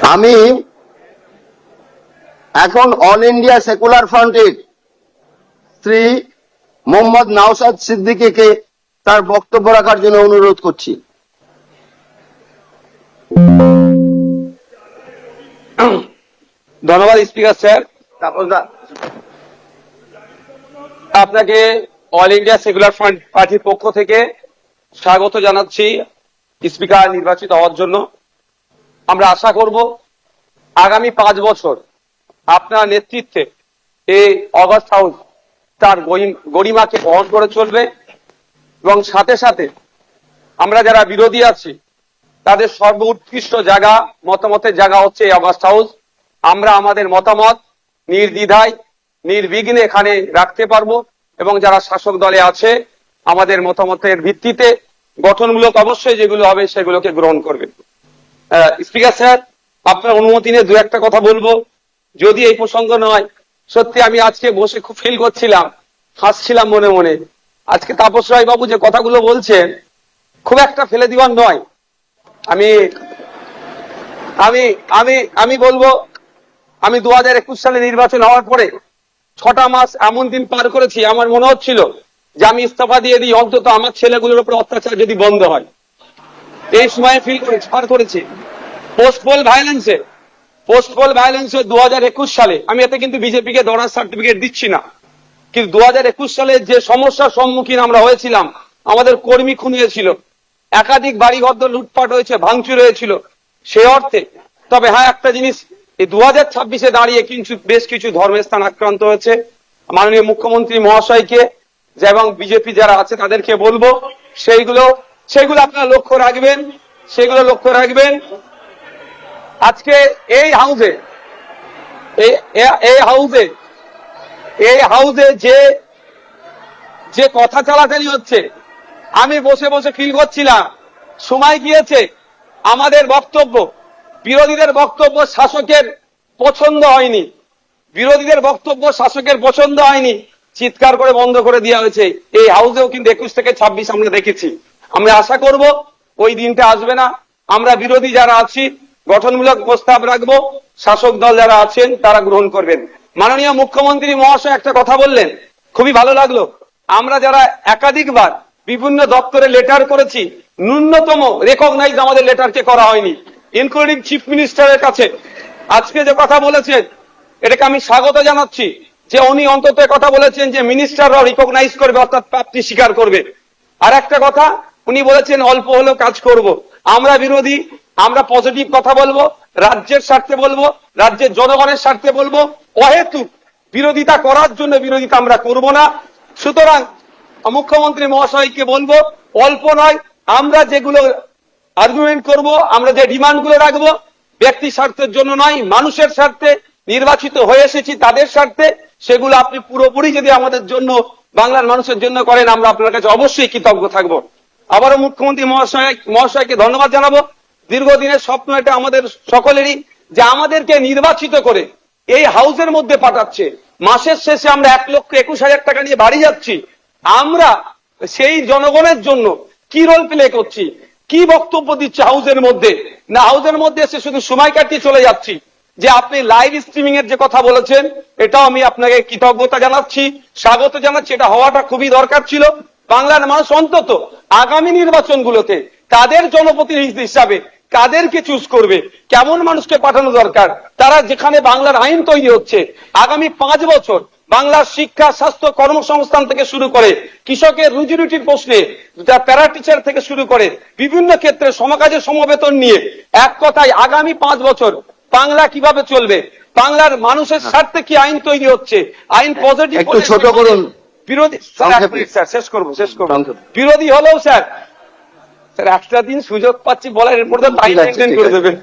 আমি এখন all India secular ফ্রন্টের শ্রী মোহাম্মদ নওশাদ সিদ্দিকীকে তার বক্তব্য রাখার জন্য অনুরোধ করছি। ধন্যবাদ স্পিকার স্যার। আপনাকে অল ইন্ডিয়া সেকুলার ফ্রন্ট পার্টির পক্ষ থেকে স্বাগত জানাচ্ছি স্পিকার নির্বাচিত হওয়ার জন্য। আমরা আশা করব আগামী 5 বছর আপনার নেতৃত্বে এই অগাস্ট হাউস তার গরিমাকে বহন করে চলবে এবং সাথে সাথে আমরা যারা বিরোধী আছি তাদের সর্বোৎকৃষ্ট জায়গা মতামতের জায়গা হচ্ছে এই অগাস্ট হাউস। আমরা আমাদের মতামত নির্দ্বিধায় নির্বিঘ্নে এখানে রাখতে পারবো এবং যারা শাসক দলে আছে আমাদের মতামতের ভিত্তিতে গঠনমূলক অবশ্যই যেগুলো হবে সেগুলোকে গ্রহণ করবে। স্পিকার স্যার, আপনার অনুমতি নিয়ে দু একটা কথা বলবো, যদি এই প্রসঙ্গ নয়। সত্যি আমি আজকে বসে খুব ফিল করছিলাম, হাসছিলাম মনে মনে। আজকে তাপস রায় বাবু যে কথাগুলো বলছেন খুব একটা ফেলে দেওয়ার নয়। আমি আমি আমি আমি বলবো, আমি 2021 সালে নির্বাচন হওয়ার পরে 6টা মাস এমন দিন পার করেছি, আমার মনে হচ্ছিল যে আমি ইস্তফা দিয়ে দিই, অন্তত আমার ছেলেগুলোর উপর অত্যাচার যদি বন্ধ হয়। এই সময় ফিল করেছি, পার করেছি। পোস্ট পোল ভায়োলেন্সে 2021 সালে, আমি এতে কিন্তু বিজেপিকে দরার সার্টিফিকেট দিচ্ছি না, কিন্তু 2021 সালে যে সমস্যার সম্মুখীন আমরা হয়েছিলাম, আমাদের কর্মী খুন হয়েছিল, একাধিক বাড়িঘর লুটপাট হয়েছে, ভাঙচুর হয়েছিল, সে অর্থে। তবে হ্যাঁ, একটা জিনিস, এই 2026-এ দাঁড়িয়ে কিন্তু বেশ কিছু ধর্মের স্থান আক্রান্ত হয়েছে। মাননীয় মুখ্যমন্ত্রী মহাশয়কে এবং বিজেপি যারা আছে তাদেরকে বলবো সেইগুলো আপনারা লক্ষ্য রাখবেন, সেগুলো লক্ষ্য রাখবেন। আজকে এই হাউসে যে কথা চালাচালি হচ্ছে, আমি বসে বসে ফিল করছিলাম, সময় গিয়েছে আমাদের বক্তব্য, বিরোধীদের বক্তব্য শাসকের পছন্দ হয়নি, চিৎকার করে বন্ধ করে দেওয়া হয়েছে। এই হাউসেও কিন্তু 21 থেকে 26 আমরা দেখেছি। আমরা আশা করব ওই দিনটা আসবে না। আমরা বিরোধী যারা আছি গঠনমূলক প্রস্তাব রাখবো, শাসক দল যারা আছেন তারা গ্রহণ করবেন। মাননীয় মুখ্যমন্ত্রী মহাশয় একটা কথা বললেন, খুবই ভালো লাগলো। আমরা যারা একাধিকবার বিভিন্ন দপ্তরে লেটার করেছি, ন্যূনতম রেকগনাইজ আমাদের লেটারকে করা হয়নি, ইনক্লুডিং চিফ মিনিস্টারের কাছে। আজকে যে কথা বলেছেন এটাকে আমি স্বাগত জানাচ্ছি, যে উনি অন্তত কথা বলেছেন যে মিনিস্টাররাও রিকগনাইজ করবে, অর্থাৎ প্রাপ্তি স্বীকার করবে। আর একটা কথা উনি বলেছেন, অল্প হলেও কাজ করব। আমরা বিরোধী, আমরা পজিটিভ কথা বলবো, রাজ্যের স্বার্থে বলবো, রাজ্যের জনগণের স্বার্থে বলবো। অহেতুক বিরোধিতা করার জন্য বিরোধিতা আমরা করব না। সুতরাং মুখ্যমন্ত্রী মহাশয়কে বলবো, অল্প নয়, আমরা যেগুলো আর্গুমেন্ট করব, আমরা যে ডিমান্ড গুলো রাখবো, ব্যক্তি স্বার্থের জন্য নয়, মানুষের স্বার্থে, নির্বাচিত হয়ে এসেছি তাদের স্বার্থে, সেগুলো আপনি পুরোপুরি যদি আমাদের জন্য, বাংলার মানুষের জন্য করেন, আমরা আপনার কাছে অবশ্যই কৃতজ্ঞ থাকবো। আবারও মুখ্যমন্ত্রী মহাশয়কে ধন্যবাদ জানাবো। দীর্ঘদিনের স্বপ্ন এটা আমাদের সকলেরই, যে আমাদেরকে নির্বাচিত করে এই হাউসের মধ্যে পাঠাচ্ছে। মাসের শেষে আমরা 1,21,000 টাকা নিয়ে বাড়ি যাচ্ছি। আমরা সেই জনগণের জন্য কি রোল প্লে করছি, কি বক্তব্য দিচ্ছি হাউসের মধ্যে, না হাউসের মধ্যে এসে শুধু সময় কাটিয়ে চলে যাচ্ছি। যে আপনি লাইভ স্ট্রিমিং এর যে কথা বলেছেন, এটাও আমি আপনাকে কৃতজ্ঞতা জানাচ্ছি, স্বাগত জানাচ্ছি। এটা হওয়াটা খুবই দরকার ছিল। বাংলার মানুষ অন্তত আগামী নির্বাচনগুলোতে তাদের জনপ্রতিনিধি হিসাবে কাদেরকে চুজ করবে, কেমন মানুষকে পাঠানো দরকার, তারা যেখানে বাংলার আইন তৈরি হচ্ছে, আগামী 5 বছর বাংলার শিক্ষা, স্বাস্থ্য, কর্মসংস্থান থেকে শুরু করে কৃষকের রুজি রুটির প্রশ্নে, প্যারা টিচার থেকে শুরু করে বিভিন্ন ক্ষেত্রে সমকাজের সমবেতন নিয়ে, এক কথায় আগামী 5 বছর বাংলা কিভাবে চলবে, বাংলার মানুষের স্বার্থে কি আইন তৈরি হচ্ছে, আইন পজিটিভ, একটু ছোট করুন। বিরোধী স্যার, শেষ করবো। বিরোধী হলেও স্যার একটা দিন সুযোগ পাচ্ছি বলার, এরপর তো টাইম মেনটেন করে দেবেন।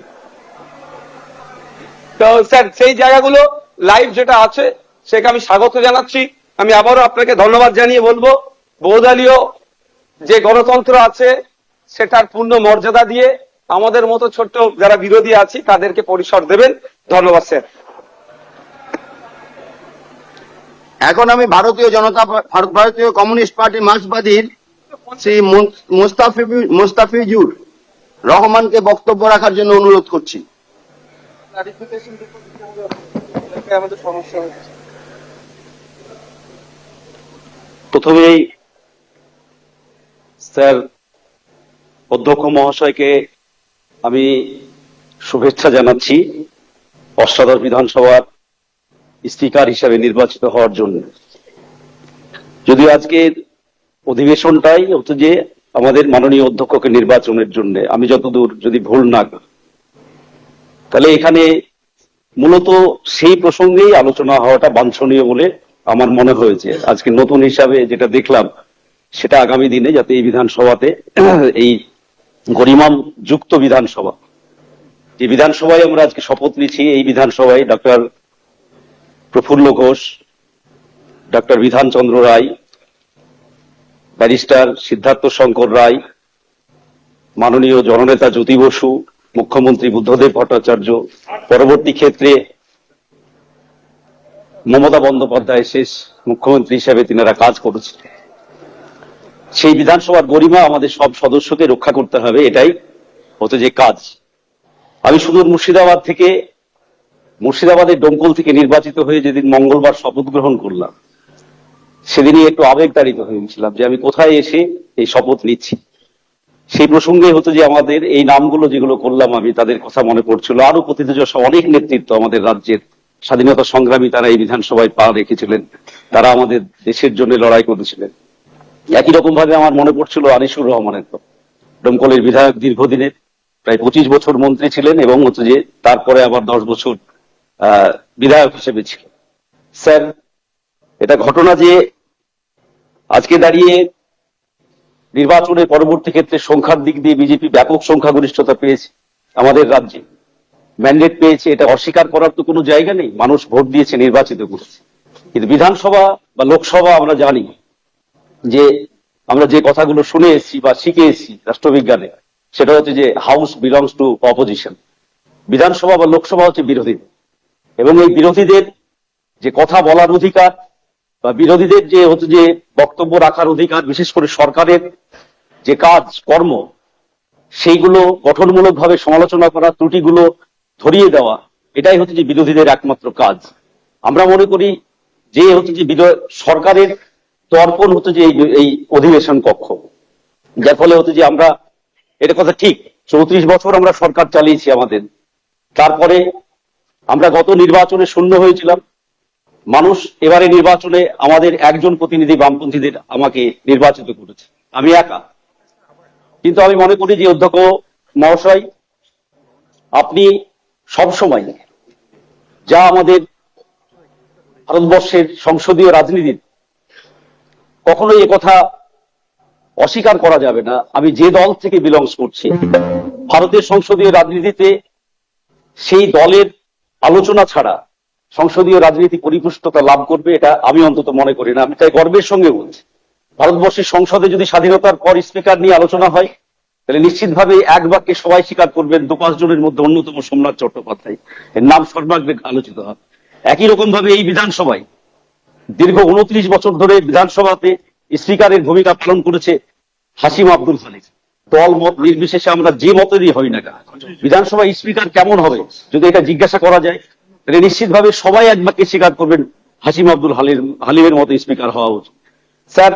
তো স্যার সেই জায়গাগুলো লাইভ যেটা আছে সেটা আমি স্বাগত জানাচ্ছি। আমি আবারও আপনাকে ধন্যবাদ জানিয়ে বলবো, বহুদলীয় যে গণতন্ত্র আছে সেটার পূর্ণ মর্যাদা দিয়ে আমাদের মতো ছোট্ট যারা বিরোধী আছি তাদেরকে পরিসর দেবেন। ধন্যবাদ স্যার। এখন আমি ভারতীয় কমিউনিস্ট পার্টি মার্ক্সবাদীর শ্রী মুস্তাফিজুর রহমানকে বক্তব্য রাখার জন্য অনুরোধ করছি। ক্লারিফিকেশন আমাদের সমস্যা হচ্ছে। প্রথমেই স্যার অধ্যক্ষ মহাশয়কে আমি শুভেচ্ছা জানাচ্ছি অষ্টাদশ বিধানসভার স্পিকার হিসেবে নির্বাচিত হওয়ার জন্য। যদিও আজকের অধিবেশনটাই হচ্ছে যে আমাদের মাননীয় অধ্যক্ষকে নির্বাচনের জন্য, আমি যতদূর যদি ভুল না করি, তাহলে এখানে মূলত সেই প্রসঙ্গেই আলোচনা হওয়াটা বাঞ্ছনীয় বলে আমার মনে হয়েছে। আজকে নতুন হিসাবে যেটা দেখলাম সেটা আগামী দিনে যাতে এই বিধানসভাতে এই গরিমা যুক্ত বিধানসভা, যে বিধানসভায় আমরা আজকে শপথ নিচ্ছি, এই বিধানসভায় ডক্টর প্রফুল্ল ঘোষ, ডক্টর বিধানচন্দ্র রায়, ব্যারিস্টার সিদ্ধার্থ শঙ্কর রায়, মাননীয় জননেতা জ্যোতি বসু, মুখ্যমন্ত্রী বুদ্ধদেব ভট্টাচার্য, পরবর্তী ক্ষেত্রে মমতা বন্দ্যোপাধ্যায় শেষ মুখ্যমন্ত্রী হিসেবে তিনারা কাজ করেছেন। সেই বিধানসভার গরিমা আমাদের সব সদস্যকে রক্ষা করতে হবে, এটাই হচ্ছে যে কাজ। আমি সুদূর মুর্শিদাবাদ থেকে, মুর্শিদাবাদের ডোমকল থেকে নির্বাচিত হয়ে যেদিন মঙ্গলবার শপথ গ্রহণ করলাম, সেদিনই একটু আবেগতাড়িত হয়েছিলাম যে আমি কোথায় এসে এই শপথ নিচ্ছি। সেই প্রসঙ্গে হতো যে আমাদের এই নামগুলো যেগুলো করলাম আমি, তাদের কথা মনে পড়ছিল। আরো প্রতিনিধিদশা অনেক নেতৃত্ব আমাদের রাজ্যের স্বাধীনতা সংগ্রামী, তারা এই বিধানসভায় পা রেখেছিলেন, তারা আমাদের দেশের জন্য লড়াই করেছিলেন। একই রকম ভাবে আমার মনে পড়ছিল আনিসুর রহমানের, ডোমকলের বিধায়ক, দীর্ঘদিনের প্রায় 25 বছর মন্ত্রী ছিলেন এবং হচ্ছে যে তারপরে আবার 10 বছর বিধায়ক হিসেবে ছিলেন। স্যার, এটা ঘটনা যে আজকে দাঁড়িয়ে নির্বাচনের পরবর্তী ক্ষেত্রে সংখ্যার দিক দিয়ে বিজেপি ব্যাপক সংখ্যাগরিষ্ঠতা পেয়েছে, আমাদের রাজ্যে ম্যান্ডেট পেয়েছে, এটা অস্বীকার করার তো কোনো জায়গা নেই। মানুষ ভোট দিয়েছে, নির্বাচিত করেছে। কিন্তু বিধানসভা বা লোকসভা আমরা জানি যে আমরা যে কথাগুলো শুনে এসেছি বা শিখে এসেছি রাষ্ট্রবিজ্ঞানে, সেটা হচ্ছে যে হাউস বিলংস টু অপোজিশন। বিধানসভা বা লোকসভা হচ্ছে বিরোধীদের, এবং এই বিরোধীদের যে কথা বলার অধিকার বা বিরোধীদের যে হচ্ছে যে বক্তব্য রাখার অধিকার, বিশেষ করে সরকারের যে কাজ কর্ম, সেইগুলো গঠনমূলকভাবে সমালোচনা করা, ত্রুটিগুলো ধরিয়ে দেওয়া, এটাই হচ্ছে যে বিরোধীদের একমাত্র কাজ। আমরা মনে করি যে হচ্ছে যে সরকারের দর্পণ হচ্ছে যে এই অধিবেশন কক্ষ, যার ফলে হচ্ছে যে আমরা, এটা কথা ঠিক, 34 বছর আমরা সরকার চালিয়েছি আমাদের, তারপরে আমরা গত নির্বাচনে শূন্য হয়েছিলাম। মানুষ এবারে নির্বাচনে আমাদের একজন প্রতিনিধি বামপন্থীদের আমাকে নির্বাচিত করেছে, আমি একা। কিন্তু আমি মনে করি যে অধ্যক্ষ মহাশয়, আপনি সবসময় যা আমাদের ভারতবর্ষের সংসদীয় রাজনীতির, কখনোই একথা অস্বীকার করা যাবে না, আমি যে দল থেকে বিলংস করছি, ভারতের সংসদীয় রাজনীতিতে সেই দলের আলোচনা ছাড়া সংসদীয় রাজনীতি পরিপুষ্টতা লাভ করবে, এটা আমি অন্তত মনে করি না। আমি তাই গর্বের সঙ্গে বলছি, ভারতবর্ষের সংসদে যদি স্বাধীনতার পর স্পিকার নিয়ে আলোচনা হয়, তাহলে নিশ্চিতভাবে এক বাক্যে সবাই স্বীকার করবেন 2-5 জনের মধ্যে অন্যতম সোমনাথ চট্টোপাধ্যায়, এর নাম সর্বাগ্রে আলোচিত হবে। একই রকম ভাবে এই বিধানসভায় দীর্ঘ 29 বছর ধরে বিধানসভাতে স্পিকারের ভূমিকা পালন করেছে হাসিম আব্দুল খালিক। দল মত নির্বিশেষে আমরা যে মতেরই হই না কেন, বিধানসভায় স্পিকার কেমন হবে যদি এটা জিজ্ঞাসা করা যায়, তাহলে নিশ্চিতভাবে সবাই এক বাক্যে স্বীকার করবেন হাসিম আব্দুল হালিমের মতো স্পিকার হওয়া উচিত। স্যার,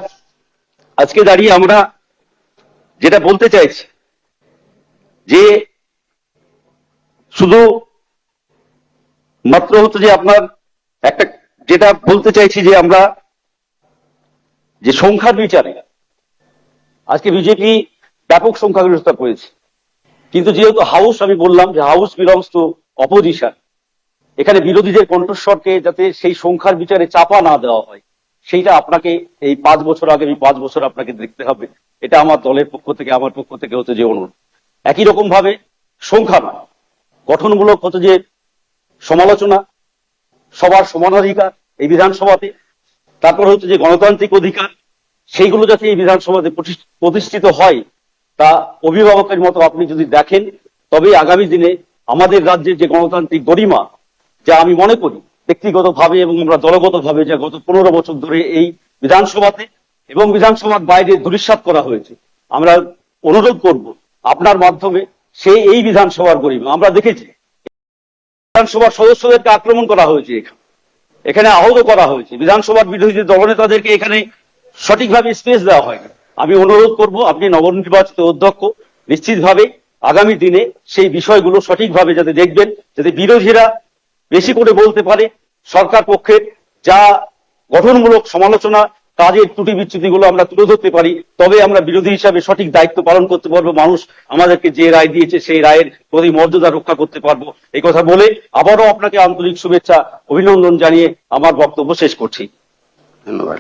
আজকে দাঁড়িয়ে আমরা যেটা বলতে চাইছি যে শুধু মাত্র হচ্ছে যে আপনার একটা, যেটা বলতে চাইছি যে আমরা যে সংখ্যার বিচারে আজকে বিজেপি ব্যাপক সংখ্যাগরিষ্ঠতা পেয়েছে, কিন্তু যেহেতু হাউস, আমি বললাম যে হাউস বিলংস টু অপোজিশন, এখানে বিরোধীদের কণ্ঠস্বরকে যাতে সেই সংখ্যার বিচারে চাপা না দেওয়া হয়, সেইটা আপনাকে এই 5 বছর আগে, 5 বছর আপনাকে দেখতে হবে। এটা আমার দলের পক্ষ থেকে, আমার পক্ষ থেকে হচ্ছে যে অনুরোধ। একই রকম ভাবে সংখ্যা নয়, গঠনমূলক হচ্ছে যে সমালোচনা, সবার সমানাধিকার এই বিধানসভাতে, তারপর হচ্ছে যে গণতান্ত্রিক অধিকার, সেইগুলো যাতে এই বিধানসভাতে প্রতিষ্ঠিত হয়, তা অভিভাবকের মতো আপনি যদি দেখেন, তবে আগামী দিনে আমাদের রাজ্যের যে গণতান্ত্রিক গরিমা, যা আমি মনে করি ব্যক্তিগতভাবে এবং আমরা দলগতভাবে, যা গত 15 বছর ধরে এই বিধানসভাতে এবং বিধানসভার বাইরে ধূলিসাৎ করা হয়েছে, আমরা অনুরোধ করব আপনার মাধ্যমে সেই এই বিধানসভার গরিমা আমরা দেখেছি বিধানসভার সদস্যদেরকে আক্রমণ করা হয়েছে, এখানে আহত করা হয়েছে, বিধানসভার বিরোধী দলনেতাদেরকে এখানে সঠিকভাবে স্পেস দেওয়া হয়নি। আমি অনুরোধ করব, আপনি নবনির্বাচিত অধ্যক্ষ নিশ্চিতভাবে আগামী দিনে সেই বিষয়গুলো সঠিকভাবে যাতে দেখবেন, যাতে বিরোধীরা বেশি করে বলতে পারে, সরকার পক্ষের যা গঠনমূলক সমালোচনা, কাজের ত্রুটি বিচ্যুতিগুলো আমরা তুলে ধরতে পারি, তবে আমরা বিরোধী হিসাবে সঠিক দায়িত্ব পালন করতে পারবো। মানুষ আমাদেরকে যে রায় দিয়েছে সেই রায়ের প্রতি মর্যাদা রক্ষা করতে পারবো। এই কথা বলে আবারও আপনাকে আন্তরিক শুভেচ্ছা অভিনন্দন জানিয়ে আমার বক্তব্য শেষ করছি। ধন্যবাদ।